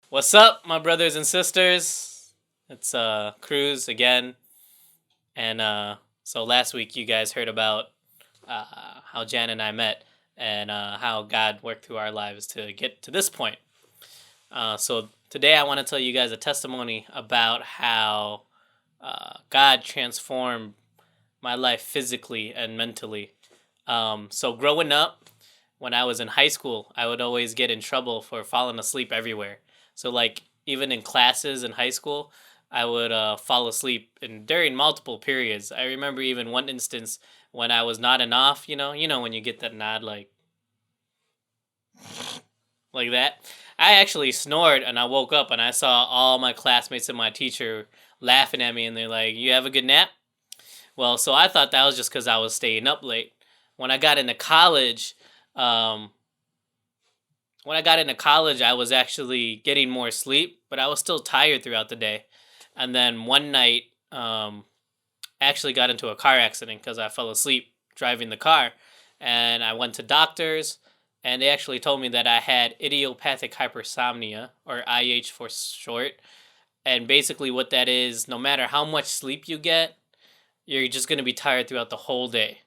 What's up, my brothers and sisters? It's Cruz again, and so last week you guys heard about how Jan and I met and how God worked through our lives to get to this point. So today I want to tell you guys a testimony about how God transformed my life physically and mentally. So growing up, when I was in high school, I would always get in trouble for falling asleep everywhere. So like even in classes in high school, I would fall asleep in during multiple periods. I remember even one instance when I was nodding off. You know when you get that nod like that. I actually snored and I woke up and I saw all my classmates and my teacher laughing at me and they're like, "You have a good nap?" Well, so I thought that was just because I was staying up late. When I got into college, um, I was actually getting more sleep, but I was still tired throughout the day. And then one night, I actually got into a car accident because I fell asleep driving the car, and I went to doctors, and they actually told me that I had idiopathic hypersomnia, or IH for short. And basically, what that is, no matter how much sleep you get, you're just gonna be tired throughout the whole day.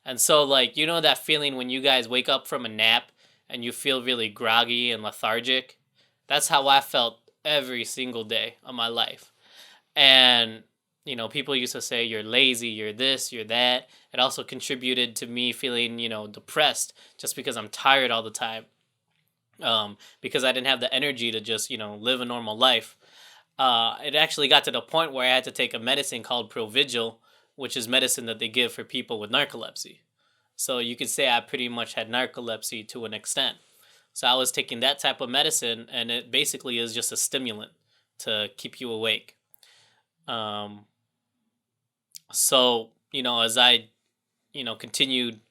And so, like, you know that feeling when you guys wake up from a nap and you feel really groggy and lethargic? That's how I felt every single day of my life. And, people used to say, you're lazy, you're this, you're that. It also contributed to me feeling, depressed just because I'm tired all the time. Because I didn't have the energy to just, live a normal life. It actually got to the point where I had to take a medicine called Provigil, which is medicine that they give for people with narcolepsy. So you could say I pretty much had narcolepsy to an extent. So I was taking that type of medicine, and it basically is just a stimulant to keep you awake. Um, so as I continued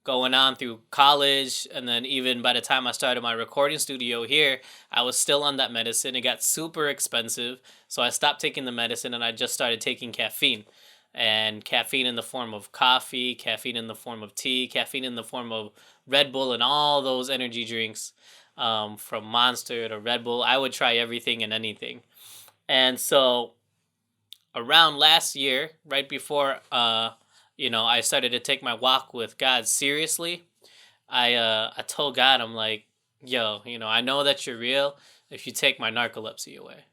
going on through college, and then even by the time I started my recording studio here, I was still on that medicine. It got super expensive, so I stopped taking the medicine and I just started taking caffeine. And caffeine in the form of coffee, caffeine in the form of tea, caffeine in the form of Red Bull, and all those energy drinks, from Monster to Red Bull. I would try everything and anything. And so around last year, right before I started to take my walk with God seriously, I told God, I'm like, yo, I know that you're real if you take my narcolepsy away.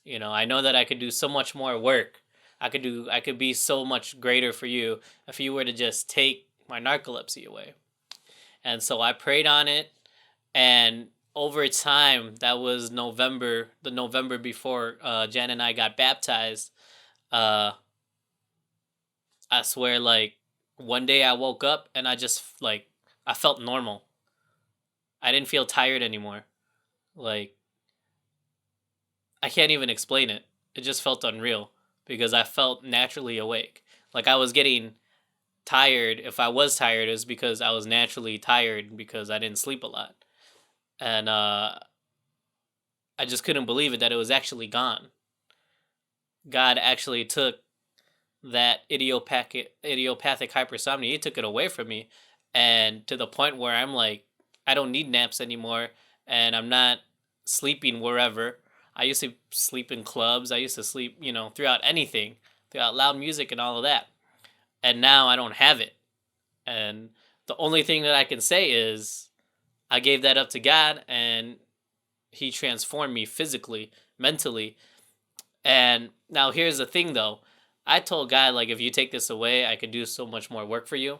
I know that I could do so much more work. I could be so much greater for you if you were to just take my narcolepsy away. And so I prayed on it, and over time, that was the November before Jan and I got baptized. uh I swear, like, one day I woke up and I just, like, I felt normal. I didn't feel tired anymore. Like, I can't even explain it. It just felt unreal because I felt naturally awake. Like, I was getting tired. If I was tired, it was because I was naturally tired because I didn't sleep a lot. And I just couldn't believe it that it was actually gone. God actually took that idiopathic hypersomnia. He took it away from me, and to the point where I'm like, I don't need naps anymore, and I'm not sleeping wherever. I used to sleep in clubs. I used to sleep, throughout anything, throughout loud music and all of that. And now I don't have it. And the only thing that I can say is I gave that up to God, and He transformed me physically, mentally. And now here's the thing, though. I told God, like, if you take this away, I could do so much more work for you.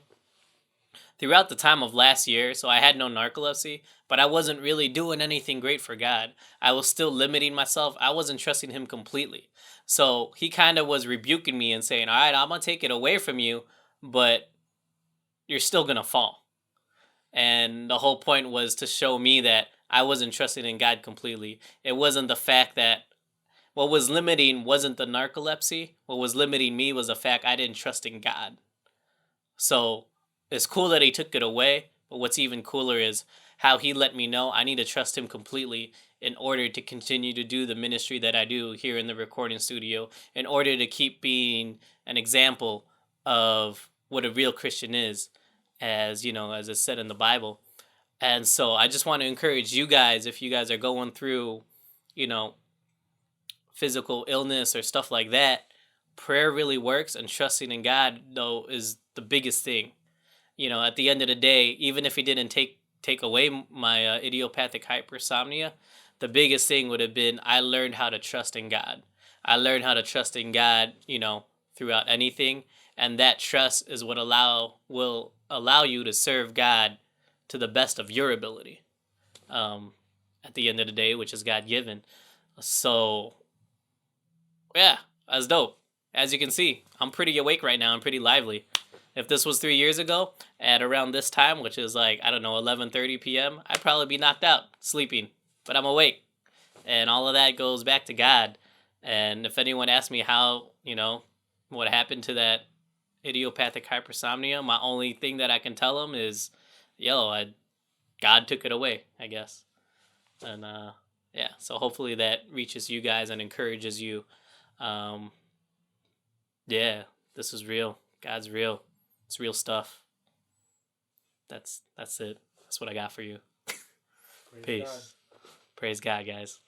Throughout the time of last year, so I had no narcolepsy, but I wasn't really doing anything great for God. I was still limiting myself. I wasn't trusting Him completely. So He kind of was rebuking me and saying, all right, I'm going to take it away from you, but you're still going to fall. And the whole point was to show me that I wasn't trusting in God completely. It wasn't the fact that what was limiting wasn't the narcolepsy. What was limiting me was the fact I didn't trust in God. So it's cool that He took it away, but what's even cooler is how He let me know I need to trust Him completely in order to continue to do the ministry that I do here in the recording studio, in order to keep being an example of what a real Christian is, as it's said in the Bible. And so I just want to encourage you guys, if you guys are going through you know, physical illness or stuff like that, prayer really works, and trusting in God though is the biggest thing. At the end of the day, even if he didn't take away my idiopathic hypersomnia, the biggest thing would have been I learned how to trust in God. I learned how to trust in God, throughout anything, and that trust is what will allow you to serve God to the best of your ability. Um, at the end of the day, which is God given. So yeah, that's dope. As you can see, I'm pretty awake right now. I'm pretty lively. If this was 3 years ago, at around this time, which is like, I don't know, 11:30 p.m., I'd probably be knocked out, sleeping. But I'm awake. And all of that goes back to God. And if anyone asks me how, what happened to that idiopathic hypersomnia, my only thing that I can tell them is, God took it away, I guess. And yeah, so hopefully that reaches you guys and encourages you. Yeah, this is real. God's real. It's real stuff. That's it. That's what I got for you. Peace. God. Praise God, guys.